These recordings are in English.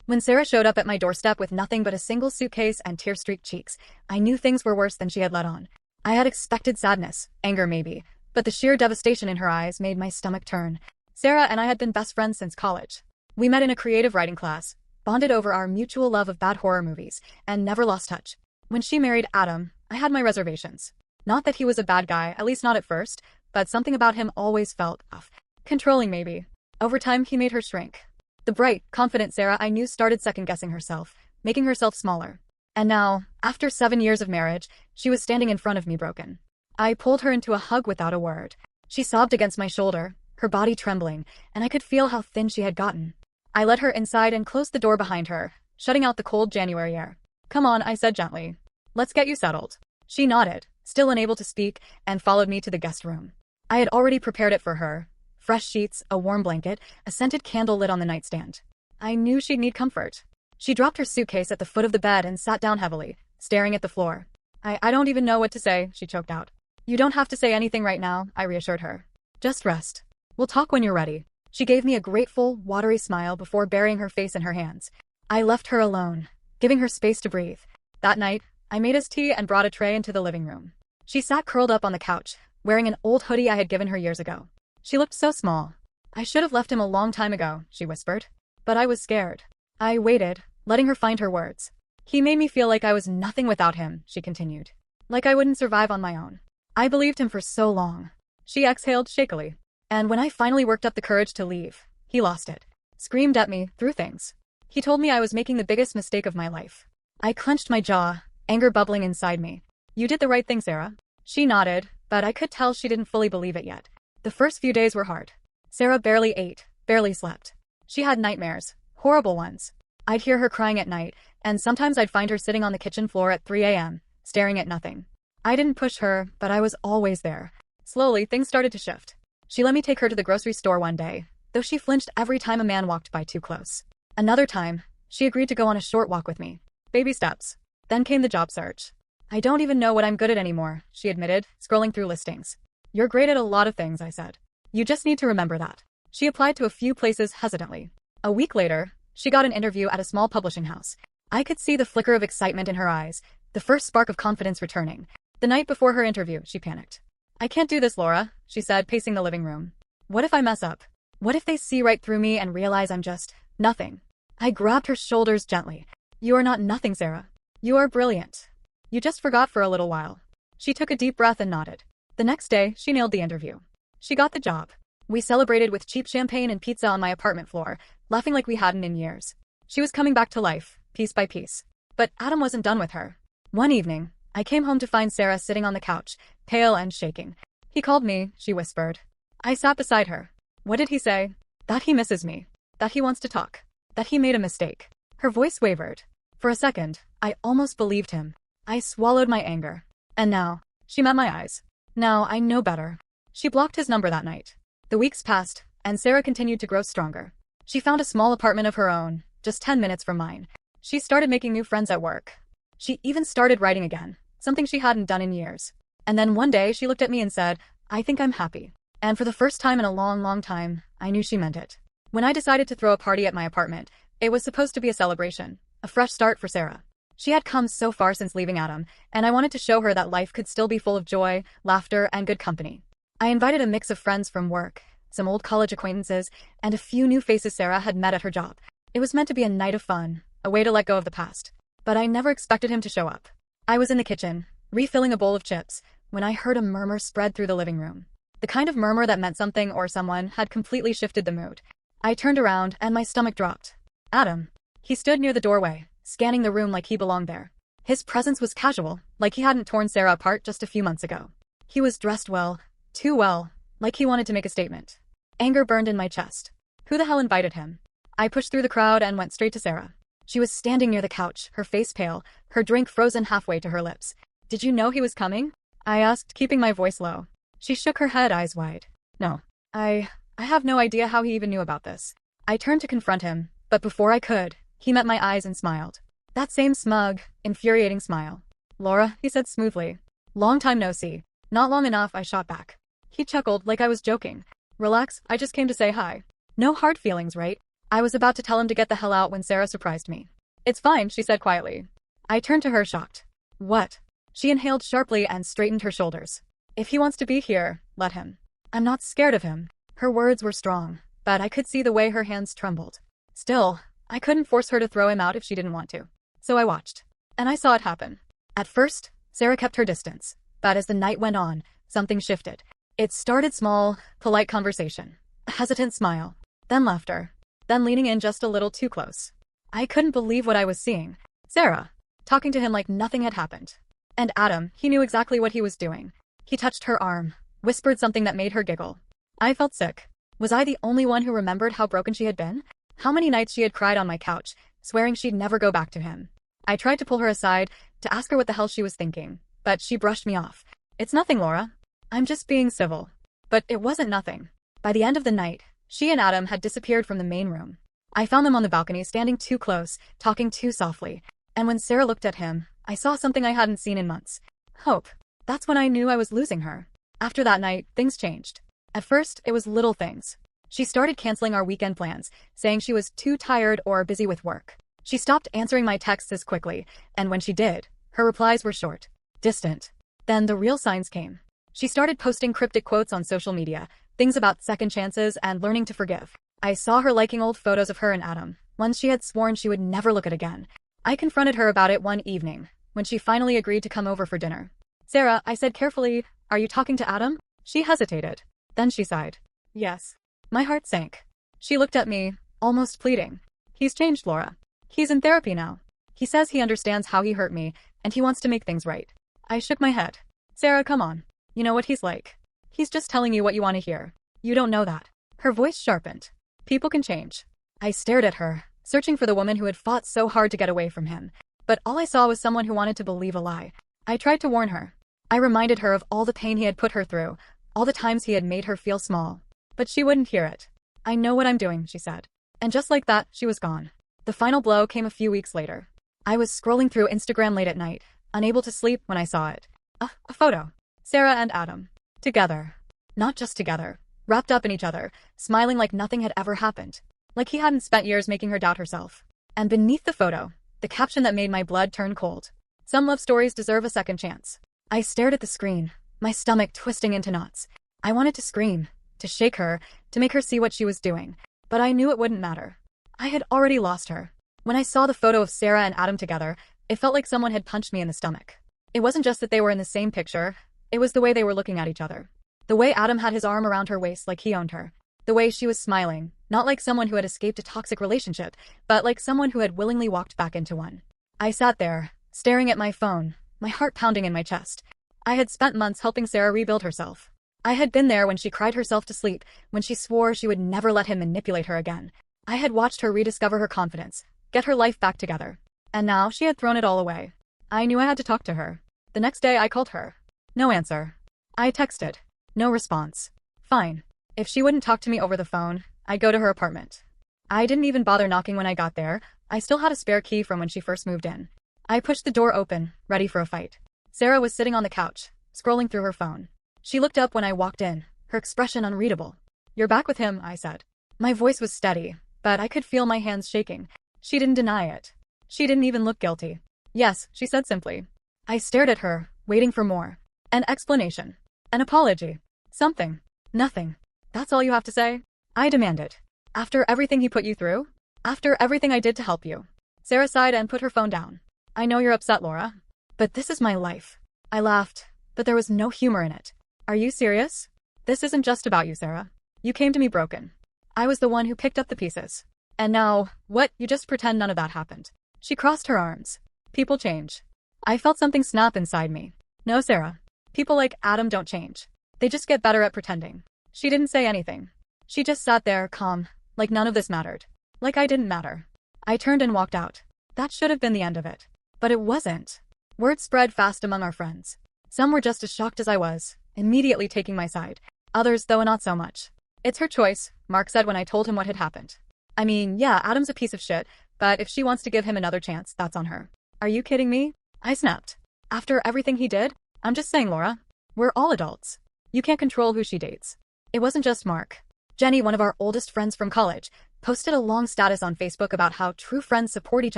When Sarah showed up at my doorstep with nothing but a single suitcase and tear-streaked cheeks, I knew things were worse than she had let on. I had expected sadness, anger maybe, but the sheer devastation in her eyes made my stomach turn. Sarah and I had been best friends since college. We met in a creative writing class, bonded over our mutual love of bad horror movies, and never lost touch. When she married Adam, I had my reservations. Not that he was a bad guy, at least not at first, but something about him always felt off. Controlling maybe. Over time, he made her shrink. The bright, confident Sarah I knew started second-guessing herself, making herself smaller. And now, after 7 years of marriage, she was standing in front of me broken. I pulled her into a hug without a word. She sobbed against my shoulder, her body trembling, and I could feel how thin she had gotten. I led her inside and closed the door behind her, shutting out the cold January air. "Come on," I said gently. "Let's get you settled." She nodded, still unable to speak, and followed me to the guest room. I had already prepared it for her. Fresh sheets, a warm blanket, a scented candle lit on the nightstand. I knew she'd need comfort. She dropped her suitcase at the foot of the bed and sat down heavily, staring at the floor. I don't even know what to say," she choked out. "You don't have to say anything right now," I reassured her. "Just rest. We'll talk when you're ready." She gave me a grateful, watery smile before burying her face in her hands. I left her alone, giving her space to breathe. That night, I made us tea and brought a tray into the living room. She sat curled up on the couch, wearing an old hoodie I had given her years ago. She looked so small. "I should have left him a long time ago," she whispered. But I was scared. I waited, letting her find her words. "He made me feel like I was nothing without him," she continued. "Like I wouldn't survive on my own. I believed him for so long." She exhaled shakily. "And when I finally worked up the courage to leave, he lost it. Screamed at me, threw things. He told me I was making the biggest mistake of my life." I clenched my jaw, anger bubbling inside me. "You did the right thing, Sarah." She nodded, but I could tell she didn't fully believe it yet. The first few days were hard. Sarah barely ate, barely slept. She had nightmares, horrible ones. I'd hear her crying at night, and sometimes I'd find her sitting on the kitchen floor at 3 a.m., staring at nothing. I didn't push her, but I was always there. Slowly, things started to shift. She let me take her to the grocery store one day, though she flinched every time a man walked by too close. Another time, she agreed to go on a short walk with me. Baby steps. Then came the job search. "I don't even know what I'm good at anymore," she admitted, scrolling through listings. "You're great at a lot of things," I said. "You just need to remember that." She applied to a few places hesitantly. A week later, she got an interview at a small publishing house. I could see the flicker of excitement in her eyes, the first spark of confidence returning. The night before her interview, she panicked. "I can't do this, Laura," she said, pacing the living room. "What if I mess up? What if they see right through me and realize I'm just nothing?" I grabbed her shoulders gently. "You are not nothing, Sarah. You are brilliant. You just forgot for a little while." She took a deep breath and nodded. The next day, she nailed the interview. She got the job. We celebrated with cheap champagne and pizza on my apartment floor, laughing like we hadn't in years. She was coming back to life, piece by piece. But Adam wasn't done with her. One evening, I came home to find Sarah sitting on the couch, pale and shaking. "He called me," she whispered. I sat beside her. "What did he say?" "That he misses me. That he wants to talk. That he made a mistake." Her voice wavered. For a second, I almost believed him. I swallowed my anger. And now, she met my eyes. Now I know better. She blocked his number that night. The weeks passed, and Sarah continued to grow stronger. She found a small apartment of her own, just 10 minutes from mine. She started making new friends at work. She even started writing again, something she hadn't done in years. And then one day she looked at me and said, "I think I'm happy." And for the first time in a long, long time, I knew she meant it. When I decided to throw a party at my apartment, it was supposed to be a celebration, a fresh start for Sarah. She had come so far since leaving Adam, and I wanted to show her that life could still be full of joy, laughter, and good company. I invited a mix of friends from work, some old college acquaintances, and a few new faces Sarah had met at her job. It was meant to be a night of fun, a way to let go of the past. But I never expected him to show up. I was in the kitchen, refilling a bowl of chips, when I heard a murmur spread through the living room. The kind of murmur that meant something or someone had completely shifted the mood. I turned around and my stomach dropped. Adam. He stood near the doorway, scanning the room like he belonged there. His presence was casual, like he hadn't torn Sarah apart just a few months ago. He was dressed well, too well, like he wanted to make a statement. Anger burned in my chest. Who the hell invited him? I pushed through the crowd and went straight to Sarah. She was standing near the couch, her face pale, her drink frozen halfway to her lips. "Did you know he was coming?" I asked, keeping my voice low. She shook her head, eyes wide. "No. I have no idea how he even knew about this." I turned to confront him, but before I could, he met my eyes and smiled. That same smug, infuriating smile. "Laura," he said smoothly. "Long time no see." "Not long enough," I shot back. He chuckled like I was joking. "Relax, I just came to say hi. No hard feelings, right?" I was about to tell him to get the hell out when Sarah surprised me. It's fine, she said quietly. I turned to her shocked. What? She inhaled sharply and straightened her shoulders. If he wants to be here, let him. I'm not scared of him. Her words were strong, but I could see the way her hands trembled. Still, I couldn't force her to throw him out if she didn't want to. So I watched. And I saw it happen. At first, Sarah kept her distance, but as the night went on, something shifted. It started small, polite conversation, a hesitant smile, then laughter, then leaning in just a little too close. I couldn't believe what I was seeing. Sarah, talking to him like nothing had happened. And Adam, he knew exactly what he was doing. He touched her arm, whispered something that made her giggle. I felt sick. Was I the only one who remembered how broken she had been? How many nights she had cried on my couch, swearing she'd never go back to him. I tried to pull her aside, to ask her what the hell she was thinking, but she brushed me off. It's nothing, Laura. I'm just being civil. But it wasn't nothing. By the end of the night, she and Adam had disappeared from the main room. I found them on the balcony standing too close, talking too softly. And when Sarah looked at him, I saw something I hadn't seen in months. Hope. That's when I knew I was losing her. After that night, things changed. At first, it was little things. She started canceling our weekend plans, saying she was too tired or busy with work. She stopped answering my texts as quickly, and when she did, her replies were short, distant. Then the real signs came. She started posting cryptic quotes on social media, things about second chances and learning to forgive. I saw her liking old photos of her and Adam, ones she had sworn she would never look at again. I confronted her about it one evening, when she finally agreed to come over for dinner. Sarah, I said carefully, are you talking to Adam? She hesitated. Then she sighed. Yes. My heart sank. She looked at me, almost pleading. He's changed, Laura. He's in therapy now. He says he understands how he hurt me, and he wants to make things right. I shook my head. Sarah, come on. You know what he's like. He's just telling you what you want to hear. You don't know that. Her voice sharpened. People can change. I stared at her, searching for the woman who had fought so hard to get away from him. But all I saw was someone who wanted to believe a lie. I tried to warn her. I reminded her of all the pain he had put her through, all the times he had made her feel small. But she wouldn't hear it. I know what I'm doing, she said. And just like that, she was gone. The final blow came a few weeks later. I was scrolling through Instagram late at night, unable to sleep when I saw it. A photo. Sarah and Adam. Together. Not just together. Wrapped up in each other, smiling like nothing had ever happened. Like he hadn't spent years making her doubt herself. And beneath the photo, the caption that made my blood turn cold. Some love stories deserve a second chance. I stared at the screen, my stomach twisting into knots. I wanted to scream, to shake her, to make her see what she was doing. But I knew it wouldn't matter. I had already lost her. When I saw the photo of Sarah and Adam together, it felt like someone had punched me in the stomach. It wasn't just that they were in the same picture, it was the way they were looking at each other. The way Adam had his arm around her waist like he owned her. The way she was smiling, not like someone who had escaped a toxic relationship, but like someone who had willingly walked back into one. I sat there, staring at my phone, my heart pounding in my chest. I had spent months helping Sarah rebuild herself. I had been there when she cried herself to sleep, when she swore she would never let him manipulate her again. I had watched her rediscover her confidence, get her life back together. And now she had thrown it all away. I knew I had to talk to her. The next day I called her. No answer. I texted. No response. Fine. If she wouldn't talk to me over the phone, I'd go to her apartment. I didn't even bother knocking when I got there. I still had a spare key from when she first moved in. I pushed the door open, ready for a fight. Sarah was sitting on the couch, scrolling through her phone. She looked up when I walked in, her expression unreadable. You're back with him, I said. My voice was steady, but I could feel my hands shaking. She didn't deny it. She didn't even look guilty. Yes, she said simply. I stared at her, waiting for more. An explanation. An apology. Something. Nothing. That's all you have to say? I demanded. After everything he put you through? After everything I did to help you? Sarah sighed and put her phone down. I know you're upset, Laura. But this is my life. I laughed, but there was no humor in it. Are you serious? This isn't just about you, Sarah. You came to me broken. I was the one who picked up the pieces. And now, what, you just pretend none of that happened. She crossed her arms. People change. I felt something snap inside me. No, Sarah. People like Adam don't change. They just get better at pretending. She didn't say anything. She just sat there, calm, like none of this mattered. Like I didn't matter. I turned and walked out. That should have been the end of it. But it wasn't. Word spread fast among our friends. Some were just as shocked as I was, immediately taking my side. Others, though, not so much. It's her choice, Mark said when I told him what had happened. I mean, yeah, Adam's a piece of shit, but if she wants to give him another chance, that's on her. Are you kidding me? I snapped. After everything he did? I'm just saying, Laura. We're all adults. You can't control who she dates. It wasn't just Mark. Jenny, one of our oldest friends from college, posted a long status on Facebook about how true friends support each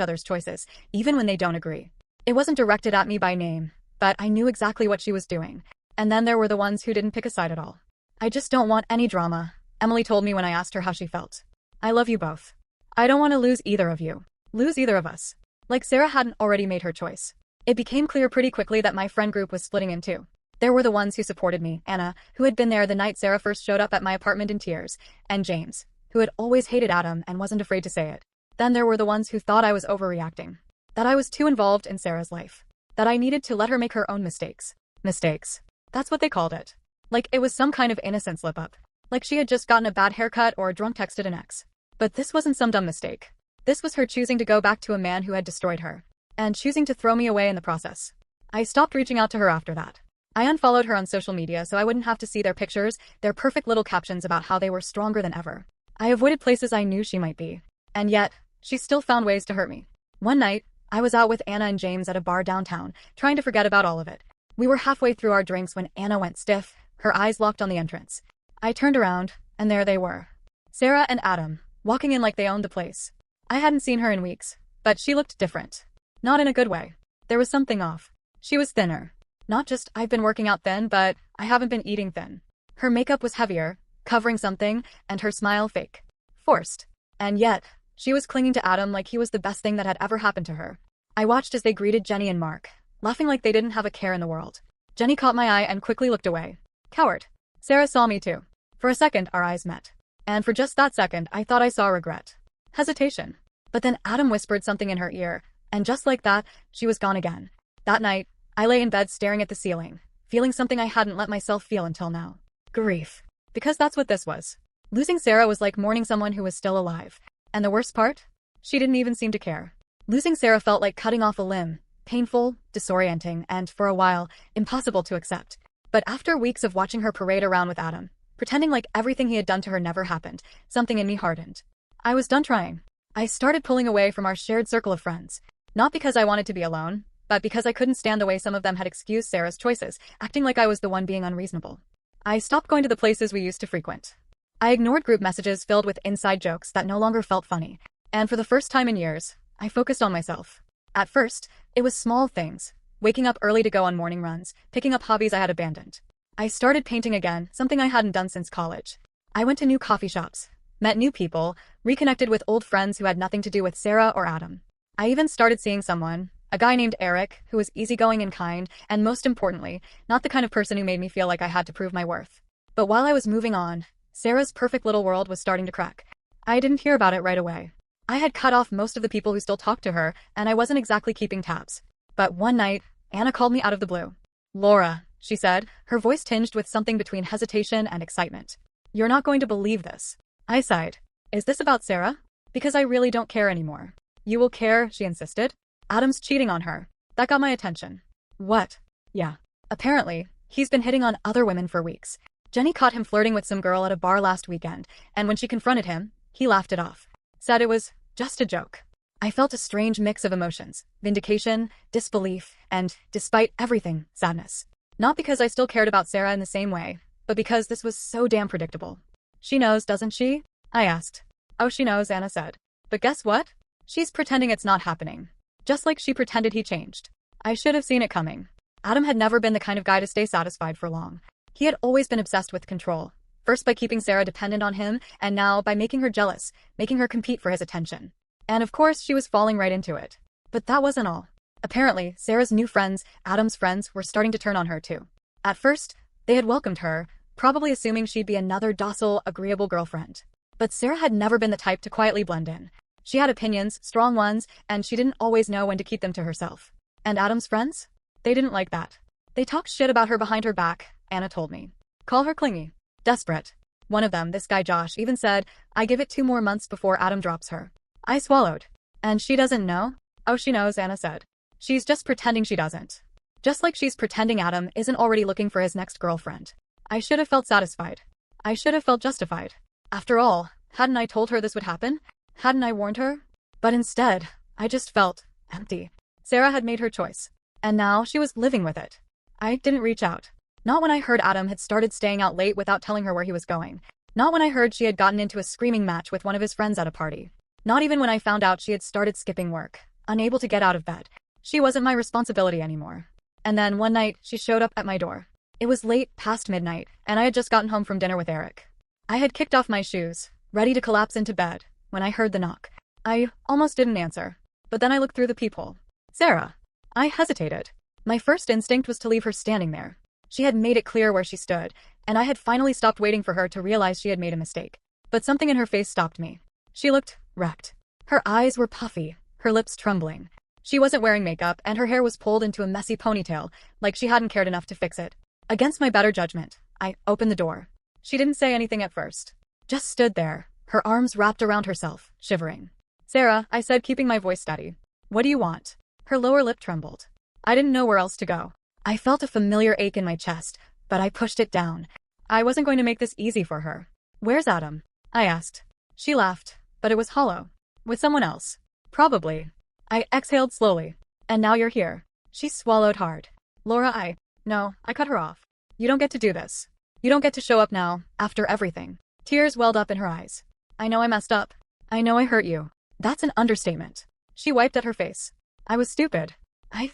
other's choices, even when they don't agree. It wasn't directed at me by name, but I knew exactly what she was doing. And then there were the ones who didn't pick a side at all. I just don't want any drama, Emily told me when I asked her how she felt. I love you both. I don't want to lose either of you. Lose either of us. Like Sarah hadn't already made her choice. It became clear pretty quickly that my friend group was splitting in two. There were the ones who supported me, Anna, who had been there the night Sarah first showed up at my apartment in tears, and James, who had always hated Adam and wasn't afraid to say it. Then there were the ones who thought I was overreacting. That I was too involved in Sarah's life. That I needed to let her make her own mistakes. Mistakes. That's what they called it. Like it was some kind of innocent slip-up. Like she had just gotten a bad haircut or drunk texted an ex. But this wasn't some dumb mistake. This was her choosing to go back to a man who had destroyed her. And choosing to throw me away in the process. I stopped reaching out to her after that. I unfollowed her on social media so I wouldn't have to see their pictures, their perfect little captions about how they were stronger than ever. I avoided places I knew she might be. And yet, she still found ways to hurt me. One night, I was out with Anna and James at a bar downtown, trying to forget about all of it. We were halfway through our drinks when Anna went stiff, her eyes locked on the entrance. I turned around, and there they were. Sarah and Adam, walking in like they owned the place. I hadn't seen her in weeks, but she looked different. Not in a good way. There was something off. She was thinner. Not just I've been working out thin, but I haven't been eating thin. Her makeup was heavier, covering something, and her smile fake. Forced. And yet, she was clinging to Adam like he was the best thing that had ever happened to her. I watched as they greeted Jenny and Mark, laughing like they didn't have a care in the world. Jenny caught my eye and quickly looked away. Coward. Sarah saw me too. For a second, our eyes met. And for just that second, I thought I saw regret. Hesitation. But then Adam whispered something in her ear, and just like that, she was gone again. That night, I lay in bed staring at the ceiling, feeling something I hadn't let myself feel until now. Grief. Because that's what this was. Losing Sarah was like mourning someone who was still alive. And the worst part? She didn't even seem to care. Losing Sarah felt like cutting off a limb. Painful, disorienting, and, for a while, impossible to accept. But after weeks of watching her parade around with Adam, pretending like everything he had done to her never happened, something in me hardened. I was done trying. I started pulling away from our shared circle of friends. Not because I wanted to be alone, but because I couldn't stand the way some of them had excused Sarah's choices, acting like I was the one being unreasonable. I stopped going to the places we used to frequent. I ignored group messages filled with inside jokes that no longer felt funny. And for the first time in years, I focused on myself. At first, it was small things. Waking up early to go on morning runs, picking up hobbies I had abandoned. I started painting again, something I hadn't done since college. I went to new coffee shops, met new people, reconnected with old friends who had nothing to do with Sarah or Adam. I even started seeing someone, a guy named Eric, who was easygoing and kind, and most importantly, not the kind of person who made me feel like I had to prove my worth. But while I was moving on, Sarah's perfect little world was starting to crack. I didn't hear about it right away. I had cut off most of the people who still talked to her, and I wasn't exactly keeping tabs. But one night, Anna called me out of the blue. Laura, she said, her voice tinged with something between hesitation and excitement. You're not going to believe this. I sighed. Is this about Sarah? Because I really don't care anymore. You will care, she insisted. Adam's cheating on her. That got my attention. What? Yeah. Apparently, he's been hitting on other women for weeks. Jenny caught him flirting with some girl at a bar last weekend, and when she confronted him, he laughed it off. Said it was just a joke. I felt a strange mix of emotions, vindication, disbelief, and, despite everything, sadness. Not because I still cared about Sarah in the same way, but because this was so damn predictable. She knows, doesn't she? I asked. Oh, she knows, Anna said. But guess what? She's pretending it's not happening. Just like she pretended he changed. I should have seen it coming. Adam had never been the kind of guy to stay satisfied for long. He had always been obsessed with control. First by keeping Sarah dependent on him, and now by making her jealous, making her compete for his attention. And of course, she was falling right into it. But that wasn't all. Apparently, Sarah's new friends, Adam's friends, were starting to turn on her too. At first, they had welcomed her, probably assuming she'd be another docile, agreeable girlfriend. But Sarah had never been the type to quietly blend in. She had opinions, strong ones, and she didn't always know when to keep them to herself. And Adam's friends? They didn't like that. They talked shit about her behind her back, Anna told me. Call her clingy. Desperate. One of them, this guy Josh, even said, I give it 2 more months before Adam drops her. I swallowed. And she doesn't know? Oh, she knows, Anna said. She's just pretending she doesn't. Just like she's pretending Adam isn't already looking for his next girlfriend. I should have felt satisfied. I should have felt justified. After all, hadn't I told her this would happen? Hadn't I warned her? But instead, I just felt empty. Sarah had made her choice. And now she was living with it. I didn't reach out. Not when I heard Adam had started staying out late without telling her where he was going. Not when I heard she had gotten into a screaming match with one of his friends at a party. Not even when I found out she had started skipping work, unable to get out of bed. She wasn't my responsibility anymore. And then one night, she showed up at my door. It was late, past midnight, and I had just gotten home from dinner with Eric. I had kicked off my shoes, ready to collapse into bed, when I heard the knock. I almost didn't answer, but then I looked through the peephole. Sarah. I hesitated. My first instinct was to leave her standing there. She had made it clear where she stood, and I had finally stopped waiting for her to realize she had made a mistake. But something in her face stopped me. She looked wrecked. Her eyes were puffy, her lips trembling. She wasn't wearing makeup, and her hair was pulled into a messy ponytail, like she hadn't cared enough to fix it. Against my better judgment, I opened the door. She didn't say anything at first. Just stood there, her arms wrapped around herself, shivering. Sarah, I said, keeping my voice steady. What do you want? Her lower lip trembled. I didn't know where else to go. I felt a familiar ache in my chest, but I pushed it down. I wasn't going to make this easy for her. Where's Adam? I asked. She laughed, but it was hollow. With someone else. Probably. I exhaled slowly. And now you're here. She swallowed hard. Laura, No, I cut her off. You don't get to do this. You don't get to show up now, after everything. Tears welled up in her eyes. I know I messed up. I know I hurt you. That's an understatement. She wiped at her face. I was stupid. I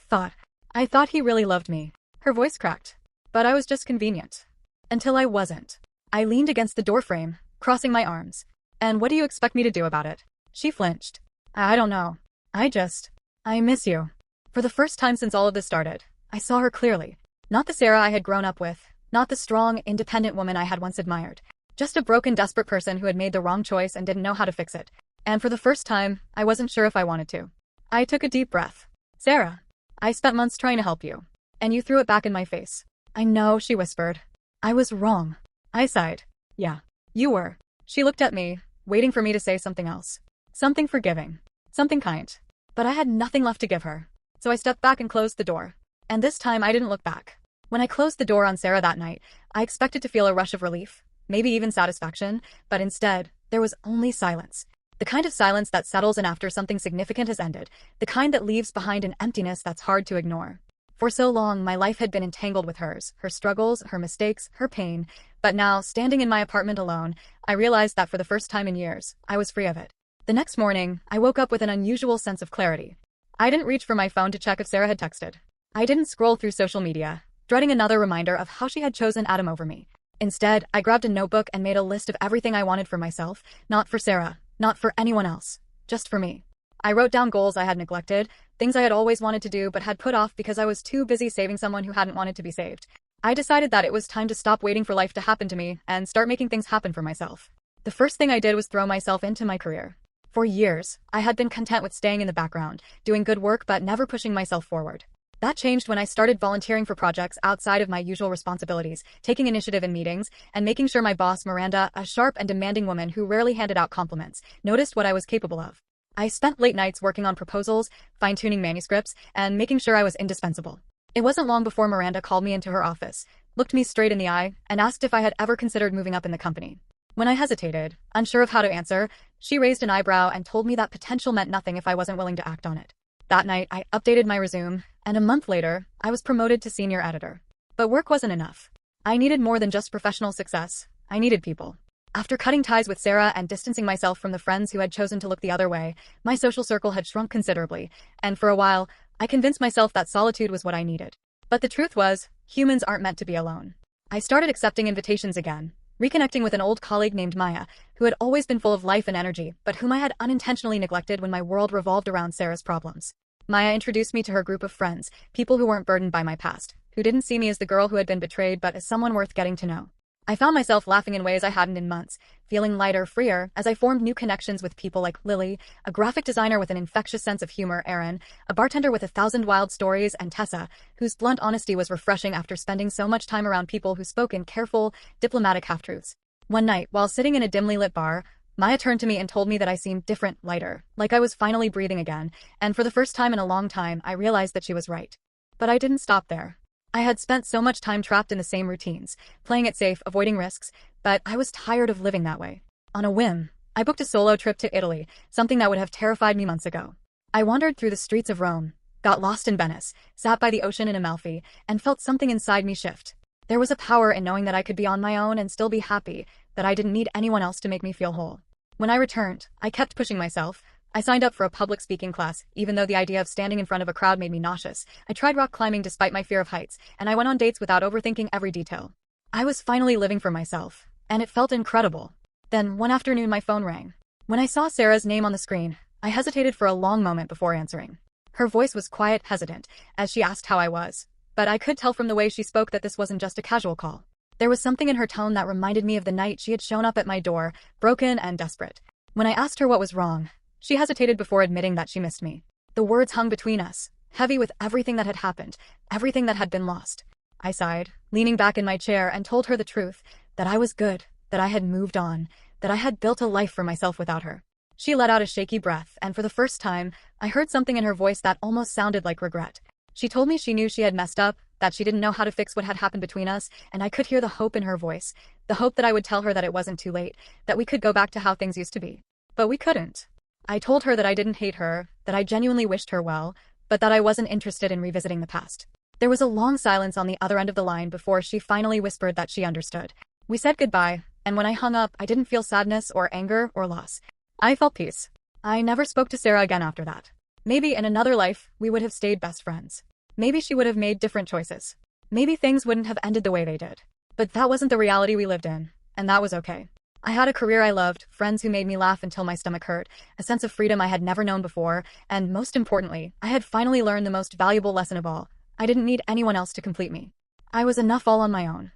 thought he really loved me. Her voice cracked. But I was just convenient. Until I wasn't. I leaned against the doorframe, crossing my arms. And what do you expect me to do about it? She flinched. I don't know. I miss you. For the first time since all of this started, I saw her clearly. Not the Sarah I had grown up with, not the strong, independent woman I had once admired. Just a broken, desperate person who had made the wrong choice and didn't know how to fix it. And for the first time, I wasn't sure if I wanted to. I took a deep breath. Sarah, I spent months trying to help you. And you threw it back in my face. I know, she whispered. I was wrong. I sighed. Yeah, you were. She looked at me, waiting for me to say something else. Something forgiving. Something kind. But I had nothing left to give her. So I stepped back and closed the door. And this time I didn't look back. When I closed the door on Sarah that night, I expected to feel a rush of relief, maybe even satisfaction, but instead, there was only silence. The kind of silence that settles in after something significant has ended, the kind that leaves behind an emptiness that's hard to ignore. For so long, my life had been entangled with hers, her struggles, her mistakes, her pain, but now, standing in my apartment alone, I realized that for the first time in years, I was free of it. The next morning, I woke up with an unusual sense of clarity. I didn't reach for my phone to check if Sarah had texted. I didn't scroll through social media, dreading another reminder of how she had chosen Adam over me. Instead, I grabbed a notebook and made a list of everything I wanted for myself, not for Sarah, not for anyone else, just for me. I wrote down goals I had neglected, things I had always wanted to do but had put off because I was too busy saving someone who hadn't wanted to be saved. I decided that it was time to stop waiting for life to happen to me and start making things happen for myself. The first thing I did was throw myself into my career. For years, I had been content with staying in the background, doing good work but never pushing myself forward. That changed when I started volunteering for projects outside of my usual responsibilities, taking initiative in meetings, and making sure my boss, Miranda, a sharp and demanding woman who rarely handed out compliments, noticed what I was capable of. I spent late nights working on proposals, fine-tuning manuscripts, and making sure I was indispensable. It wasn't long before Miranda called me into her office, looked me straight in the eye, and asked if I had ever considered moving up in the company. When I hesitated, unsure of how to answer, she raised an eyebrow and told me that potential meant nothing if I wasn't willing to act on it. That night, I updated my resume, and a month later, I was promoted to senior editor. But work wasn't enough. I needed more than just professional success. I needed people. After cutting ties with Sarah and distancing myself from the friends who had chosen to look the other way, my social circle had shrunk considerably, and for a while, I convinced myself that solitude was what I needed. But the truth was, humans aren't meant to be alone. I started accepting invitations again, reconnecting with an old colleague named Maya, who had always been full of life and energy, but whom I had unintentionally neglected when my world revolved around Sarah's problems. Maya introduced me to her group of friends, people who weren't burdened by my past, who didn't see me as the girl who had been betrayed but as someone worth getting to know. I found myself laughing in ways I hadn't in months, feeling lighter, freer, as I formed new connections with people like Lily, a graphic designer with an infectious sense of humor, Aaron, a bartender with 1,000 wild stories, and Tessa, whose blunt honesty was refreshing after spending so much time around people who spoke in careful, diplomatic half-truths. One night, while sitting in a dimly lit bar, Maya turned to me and told me that I seemed different, lighter, like I was finally breathing again, and for the first time in a long time, I realized that she was right. But I didn't stop there. I had spent so much time trapped in the same routines, playing it safe, avoiding risks, but I was tired of living that way. On a whim, I booked a solo trip to Italy, something that would have terrified me months ago. I wandered through the streets of Rome, got lost in Venice, sat by the ocean in Amalfi, and felt something inside me shift. There was a power in knowing that I could be on my own and still be happy, that I didn't need anyone else to make me feel whole. When I returned, I kept pushing myself. I signed up for a public speaking class, even though the idea of standing in front of a crowd made me nauseous. I tried rock climbing despite my fear of heights, and I went on dates without overthinking every detail. I was finally living for myself, and it felt incredible. Then, one afternoon my phone rang. When I saw Sarah's name on the screen, I hesitated for a long moment before answering. Her voice was quiet, hesitant, as she asked how I was. But I could tell from the way she spoke that this wasn't just a casual call. There was something in her tone that reminded me of the night she had shown up at my door, broken and desperate. When I asked her what was wrong, she hesitated before admitting that she missed me. The words hung between us, heavy with everything that had happened, everything that had been lost. I sighed, leaning back in my chair, and told her the truth, that I was good, that I had moved on, that I had built a life for myself without her. She let out a shaky breath, and for the first time, I heard something in her voice that almost sounded like regret. She told me she knew she had messed up, that she didn't know how to fix what had happened between us, and I could hear the hope in her voice, the hope that I would tell her that it wasn't too late, that we could go back to how things used to be. But we couldn't. I told her that I didn't hate her, that I genuinely wished her well, but that I wasn't interested in revisiting the past. There was a long silence on the other end of the line before she finally whispered that she understood. We said goodbye, and when I hung up, I didn't feel sadness or anger or loss. I felt peace. I never spoke to Sarah again after that. Maybe in another life, we would have stayed best friends. Maybe she would have made different choices. Maybe things wouldn't have ended the way they did. But that wasn't the reality we lived in, and that was okay. I had a career I loved, friends who made me laugh until my stomach hurt, a sense of freedom I had never known before, and most importantly, I had finally learned the most valuable lesson of all. I didn't need anyone else to complete me. I was enough all on my own.